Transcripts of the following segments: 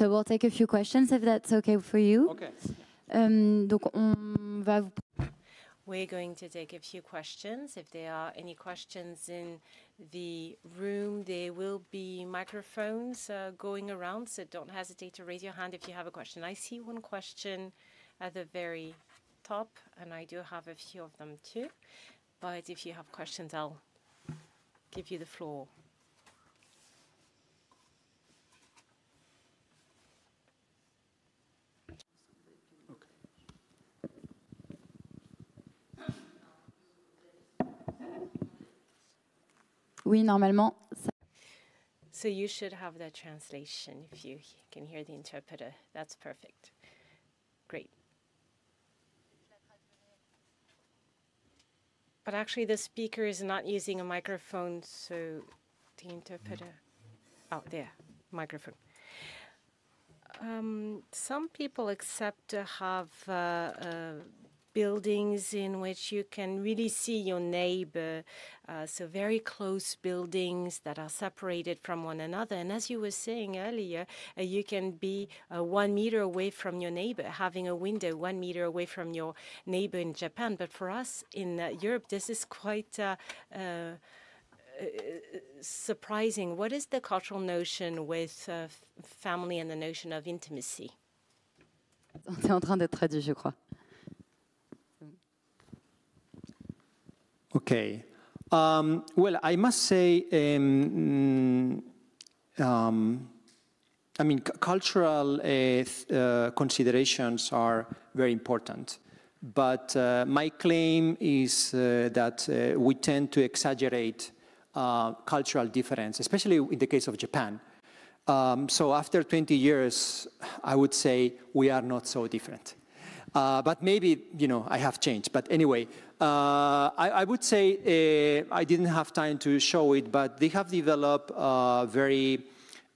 So we'll take a few questions if that's okay for you. Okay. Donc on va vous... We're going to take a few questions. If there are any questions in the room, there will be microphones going around, so don't hesitate to raise your hand if you have a question. I see one question at the very top, and I do have a few of them too. But if you have questions, I'll give you the floor. Oui, normalement. Ça... So you should have that translation if you can hear the interpreter. That's perfect. Great. But actually the speaker is not using a microphone, so the interpreter... Oh, there, microphone. Some people accept to have buildings in which you can really see your neighbor, so very close buildings that are separated from one another. And as you were saying earlier, you can be 1 meter away from your neighbor, having a window 1 meter away from your neighbor in Japan. But for us in Europe, this is quite surprising. What is the cultural notion with family and the notion of intimacy? C'est en train d'être traduit, je crois. Okay. Well, I must say, I mean, cultural considerations are very important. But my claim is that we tend to exaggerate cultural difference, especially in the case of Japan. So after 20 years, I would say we are not so different. But maybe, you know, I have changed. But anyway, I would say I didn't have time to show it, but they have developed very,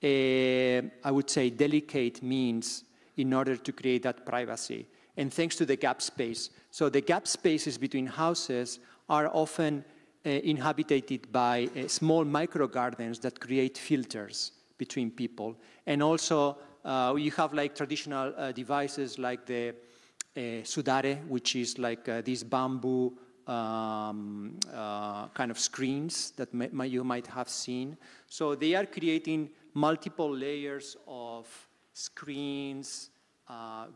I would say, delicate means in order to create that privacy. And thanks to the gap space. So the gap spaces between houses are often inhabited by small micro gardens that create filters between people. And also, you have like traditional devices like the sudare, which is like these bamboo kind of screens that you might have seen. So they are creating multiple layers of screens,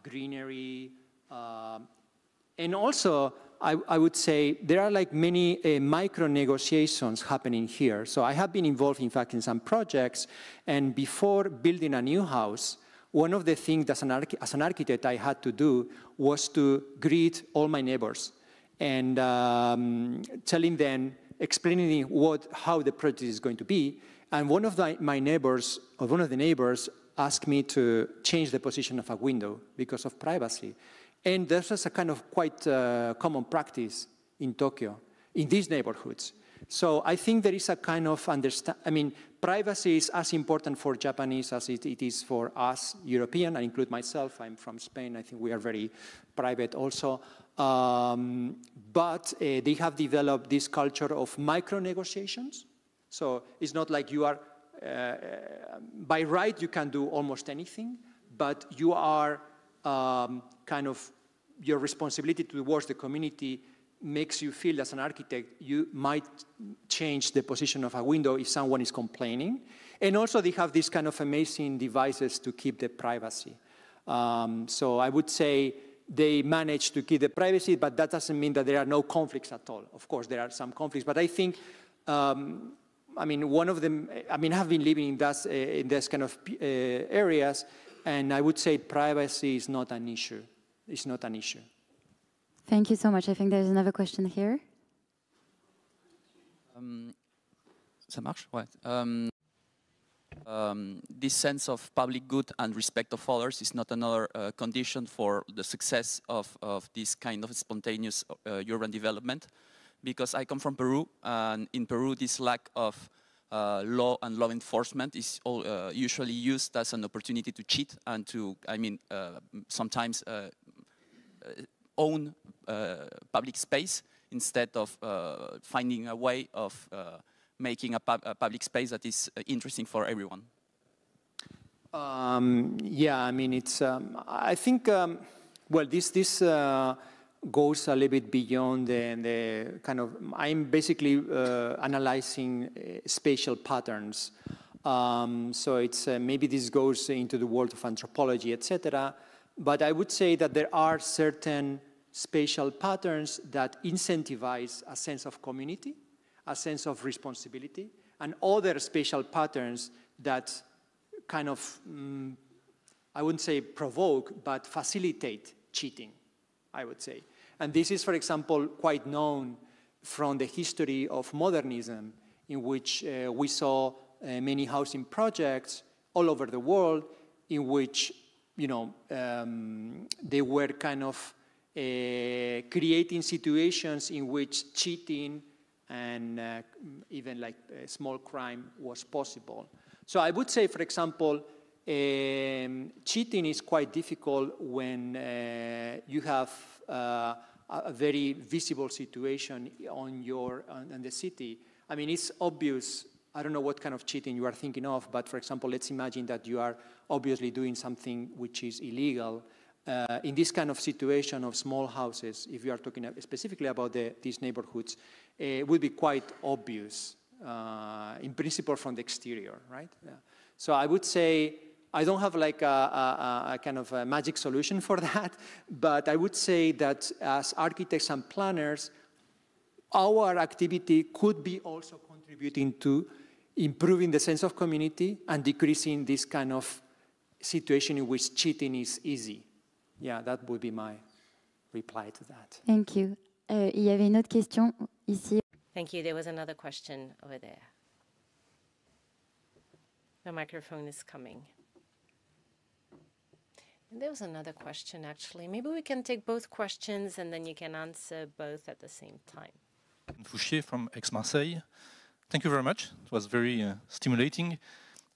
greenery, and also I would say there are like many micro negotiations happening here. So I have been involved, in fact, in some projects, and before building a new house, one of the things that as an architect I had to do was to greet all my neighbors and telling them, explaining how the project is going to be. And one of the neighbors asked me to change the position of a window because of privacy. And this is a kind of quite common practice in Tokyo, in these neighborhoods. So I think there is a kind of I mean, privacy is as important for Japanese as it is for us, European. I include myself. I'm from Spain. I think we are very private also. But they have developed this culture of micro-negotiations. So it's not like you are, by right, you can do almost anything, but you are kind of, your responsibility towards the community makes you feel as an architect, you might change the position of a window if someone is complaining. And also they have these kind of amazing devices to keep the privacy. So I would say they manage to keep the privacy, but that doesn't mean that there are no conflicts at all. Of course, there are some conflicts, but I think, I mean, one of them, I mean, I've been living in this kind of areas, and I would say privacy is not an issue. It's not an issue. Thank you so much. I think there's another question here. Ça marche? Ouais. This sense of public good and respect of others is not another condition for the success of this kind of spontaneous urban development. Because I come from Peru, and in Peru this lack of law and law enforcement is usually used as an opportunity to cheat and to, I mean, sometimes own public space instead of finding a way of making a public space that is interesting for everyone. Yeah, I mean, it's, I think, well, this goes a little bit beyond the kind of, I'm basically analyzing spatial patterns. So it's, maybe this goes into the world of anthropology, etc. But I would say that there are certain spatial patterns that incentivize a sense of community, a sense of responsibility, and other spatial patterns that kind of, I wouldn't say provoke, but facilitate cheating, I would say. And this is, for example, quite known from the history of modernism, in which we saw many housing projects all over the world, in which, you know, they were kind of creating situations in which cheating and even like small crime was possible. So I would say, for example, cheating is quite difficult when you have a very visible situation on the city. I mean, it's obvious. I don't know what kind of cheating you are thinking of, but for example, let's imagine that you are obviously doing something which is illegal. In this kind of situation of small houses, if you are talking specifically about these neighborhoods, it would be quite obvious, in principle, from the exterior, right? Yeah. So I would say, I don't have like a kind of a magic solution for that, but I would say that as architects and planners, our activity could be also contributing to improving the sense of community and decreasing this kind of situation in which cheating is easy. Yeah, that would be my reply to that. Thank you. Il y avait une autre question ici. Thank you. There was another question over there. The microphone is coming. And there was another question, actually. Maybe we can take both questions and then you can answer both at the same time. Fouchier from Aix-Marseille. Thank you very much. It was very stimulating.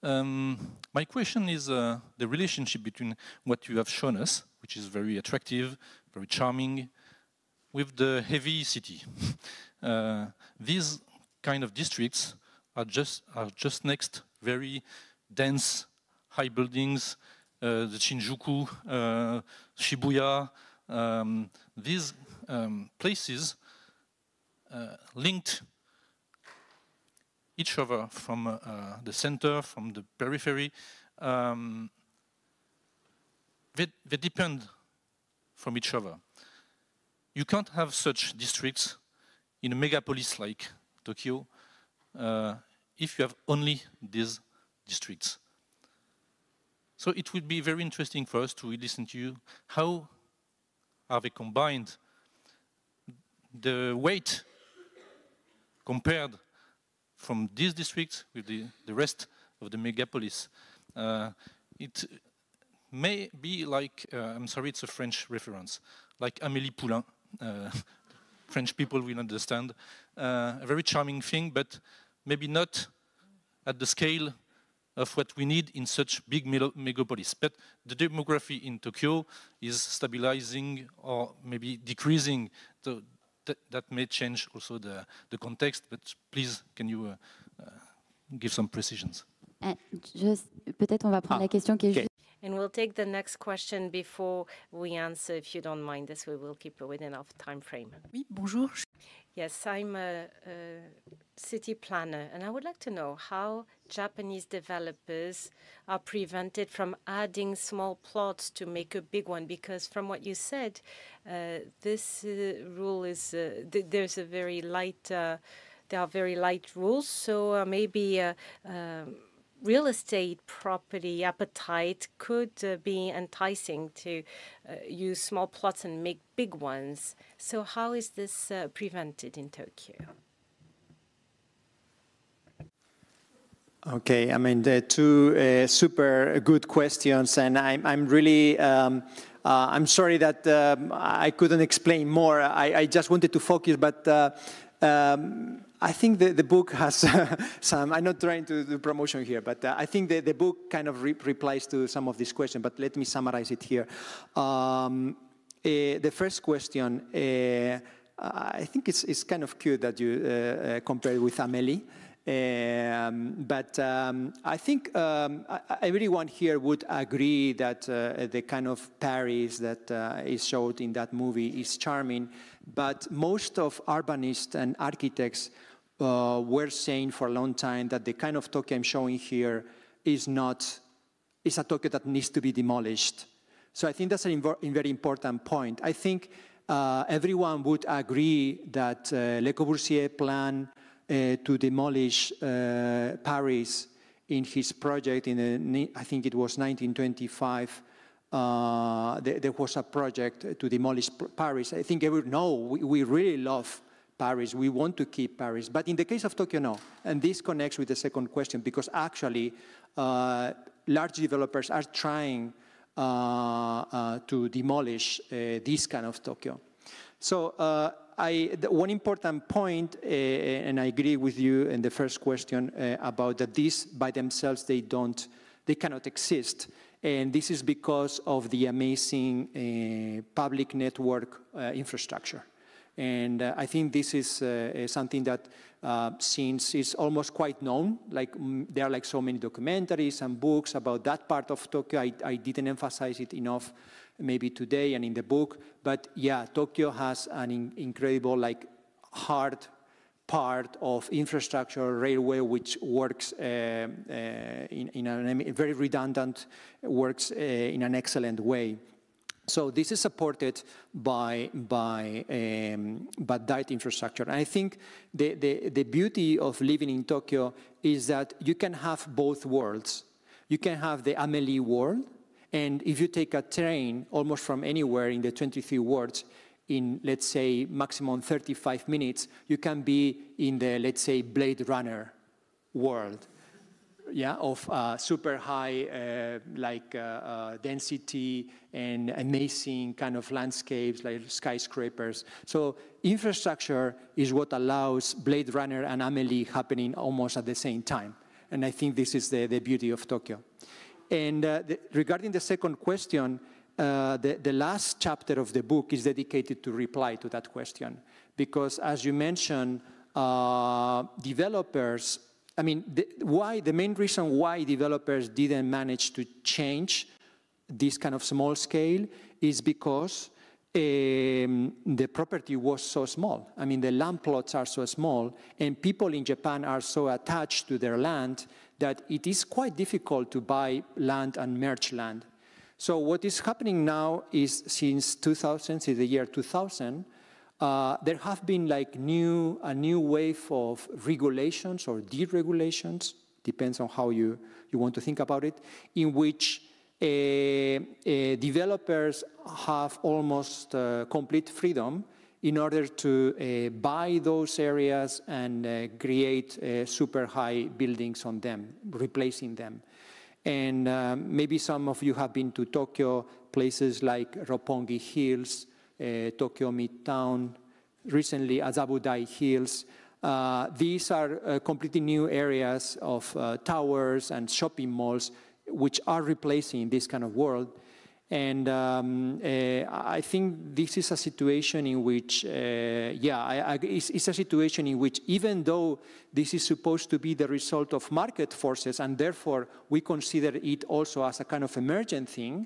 My question is the relationship between what you have shown us, which is very attractive, very charming, with the heavy city. These kind of districts are just next, very dense, high buildings, the Shinjuku, Shibuya. These places linked each other from the center, from the periphery. They depend from each other. You can't have such districts in a megapolis like Tokyo if you have only these districts. So it would be very interesting for us to listen to you. How are they combined? The weight compared from these districts with the rest of the megapolis. It may be like, I'm sorry, it's a French reference, like Amélie Poulain. French people will understand. A very charming thing, but maybe not at the scale of what we need in such big megapolis. But the demography in Tokyo is stabilizing or maybe decreasing. So that may change also the context, but please, can you give some precisions? Peut-être on va prendre la question qui est juste. And we'll take the next question before we answer, if you don't mind this, we will keep it within our time frame. Oui, bonjour. Yes, I'm a city planner, and I would like to know how Japanese developers are prevented from adding small plots to make a big one, because from what you said, this rule is, there's a very light, there are very light rules, so maybe real estate property appetite could be enticing to use small plots and make big ones. So how is this prevented in Tokyo? Okay, I mean, the two super good questions, and I'm really, I'm sorry that I couldn't explain more. I just wanted to focus, but I think the book has some, I'm not trying to do promotion here, but I think the book kind of replies to some of these questions, but let me summarize it here. The first question, I think it's kind of cute that you compared with Amélie. I think everyone here would agree that the kind of Paris that is showed in that movie is charming, but most of urbanists and architects were saying for a long time that the kind of Tokyo I'm showing here is a Tokyo that needs to be demolished. So I think that's a very important point. I think everyone would agree that Le Corbusier plan to demolish Paris in his project I think it was 1925, there was a project to demolish Paris. I think everyone knows we really love Paris. We want to keep Paris. But in the case of Tokyo, no. And this connects with the second question, because actually large developers are trying to demolish this kind of Tokyo. So one important point, and I agree with you in the first question about that these by themselves, they cannot exist. And this is because of the amazing public network infrastructure. And I think this is something that since it's almost quite known, like there are like so many documentaries and books about that part of Tokyo. I didn't emphasize it enough maybe today and in the book, but yeah, Tokyo has an incredible like hard part of infrastructure, railway, which works in a very redundant, works in an excellent way. So this is supported by that infrastructure. And I think the beauty of living in Tokyo is that you can have both worlds. You can have the Amélie world, and if you take a train almost from anywhere in the 23 wards, in, let's say, maximum 35 minutes, you can be in the, let's say, Blade Runner world. Yeah, of super high density and amazing kind of landscapes like skyscrapers. So infrastructure is what allows Blade Runner and Amélie happening almost at the same time. And I think this is the beauty of Tokyo. And regarding the second question, the last chapter of the book is dedicated to reply to that question. Because as you mentioned, developers, I mean, the main reason why developers didn't manage to change this kind of small scale is because the property was so small. I mean, the land plots are so small, and people in Japan are so attached to their land that it is quite difficult to buy land and merge land. So what is happening now is since the year 2000, there have been like a new wave of regulations or deregulations, depends on how you want to think about it, in which developers have almost complete freedom in order to buy those areas and create super high buildings on them, replacing them. And maybe some of you have been to Tokyo, places like Roppongi Hills, Tokyo Midtown, recently Azabudai Hills. These are completely new areas of towers and shopping malls which are replacing this kind of world. And I think this is a situation in which, it's a situation in which even though this is supposed to be the result of market forces, and therefore we consider it also as a kind of emergent thing,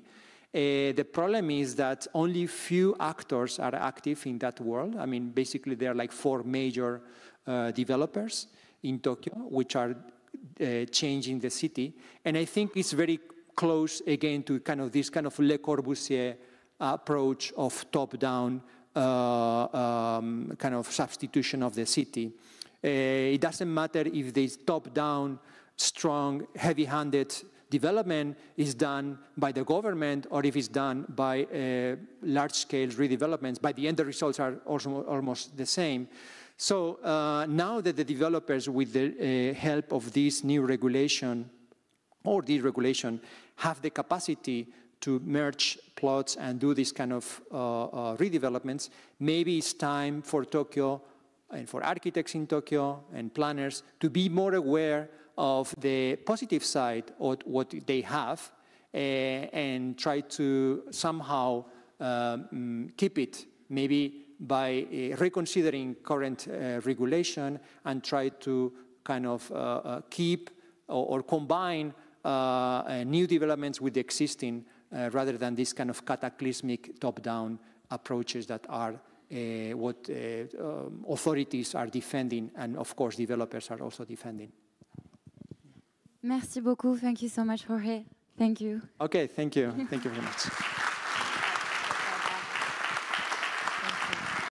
the problem is that only few actors are active in that world. I mean, basically there are like 4 major developers in Tokyo, which are changing the city. And I think it's very close again to kind of this kind of Le Corbusier approach of top-down kind of substitution of the city. It doesn't matter if this top-down, strong, heavy-handed development is done by the government or if it's done by large-scale redevelopments. By the end, the results are also almost the same. So now that the developers, with the help of this new regulation or deregulation, have the capacity to merge plots and do this kind of redevelopments, maybe it's time for Tokyo and for architects in Tokyo and planners to be more aware of the positive side of what they have and try to somehow keep it, maybe by reconsidering current regulation and try to kind of keep or combine new developments with the existing rather than this kind of cataclysmic top-down approaches that are what authorities are defending, and of course developers are also defending. Merci beaucoup. Thank you so much, Jorge. Thank you. Okay, thank you. Thank you very much.